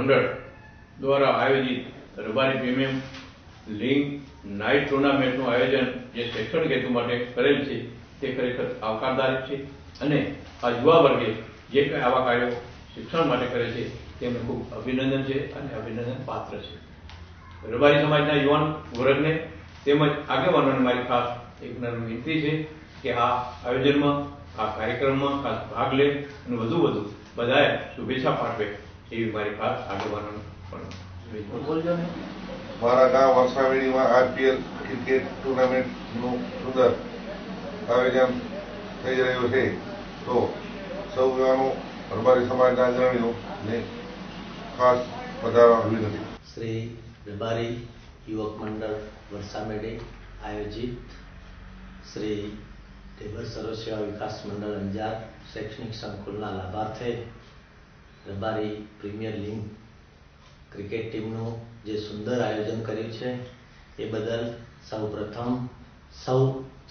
મંડળ દ્વારા આયોજિત રબારી પ્રીમિયમ લીગ નાઇટ ટુર્નામેન્ટનું આયોજન જે શૈક્ષણિક હેતુ માટે કરેલ છે તે ખરેખર આવકારદાયક છે અને આ યુવા વર્ગે જે કંઈ આવા કાર્યો શિક્ષણ માટે કરે છે તેમને ખૂબ અભિનંદન છે અને અભિનંદન પાત્ર છે. રબારી સમાજના યુવાન વર્ગને તેમજ આગેવાનોને મારી ખાસ એક નમ્ર વિનંતી છે કે આ આયોજનમાં આ કાર્યક્રમમાં ખાસ ભાગ લે અને વધુ બધાએ શુભેચ્છા પાઠવે એવી મારી ખાસ આગેવાનોને પણ. મારા ગામ વરસાવેડીમાં આઈપીએલ ક્રિકેટ ટુર્નામેન્ટનું સુંદર આયોજન થઈ રહ્યું છે, તો સૌ યુવાનો રબારી સમાજના અગ્રણીઓને ખાસ વધારવા વિનંતી. શ્રી રબારી યુવક મંડળ વરસામેડી આયોજિત શ્રી ઢેબર સર્વસેવા વિકાસ મંડળ અંજાર શૈક્ષણિક સંકુલના લાભાર્થે રબારી પ્રીમિયર લીગ ક્રિકેટ ટીમનું જે સુંદર આયોજન કર્યું છે એ બદલ સૌ પ્રથમ સૌ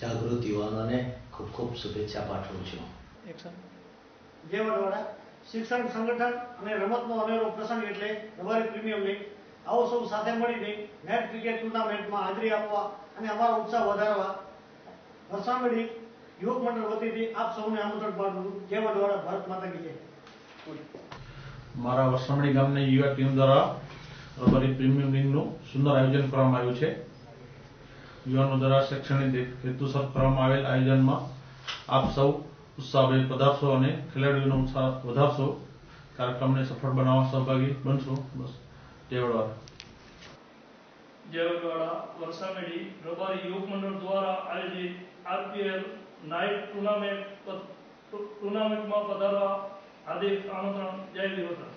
જાગૃત યુવાનોને ખૂબ ખૂબ શુભેચ્છા પાઠવું છું. જેવડવાડા શિક્ષણ સંગઠન અને રમતનો અનેરો પ્રસંગ એટલે રબારી પ્રીમિયર લીગ. આવો સૌ સાથે મળીને નેટ ક્રિકેટ ટુર્નામેન્ટમાં હાજરી આપવા અને અમારો ઉત્સાહ વધારવા વરસામેડી યુવક મંડળ વતીથી આપ સૌને આમંત્રણ પાઠવું છું. જેવડવાડા ભારત માતા કી જય. મારા વરસામેડી ગામની યુવા ટીમ દ્વારા રબારી પ્રીમિયર લીગનું સુંદર આયોજન કરવામાં આવ્યું છે. યુવાનો દ્વારા શૈક્ષણિક હેતુસર કરવામાં આવેલ આયોજનમાં આપ સૌ ઉત્સાહભેર પધારશો અને ખેલાડીઓનો ઉત્સાહ વધારશો. કાર્યક્રમને સફળ બનાવવા સહભાગી બનશો. બસ. જેવડવાડા વરસામેડી રબારી યુવક મંડળ દ્વારા આયોજિત આઈપીએલ નાઇટ ટુર્નામેન્ટમાં પધારવા હાર્દિક આમંત્રણ જય વિહોતા.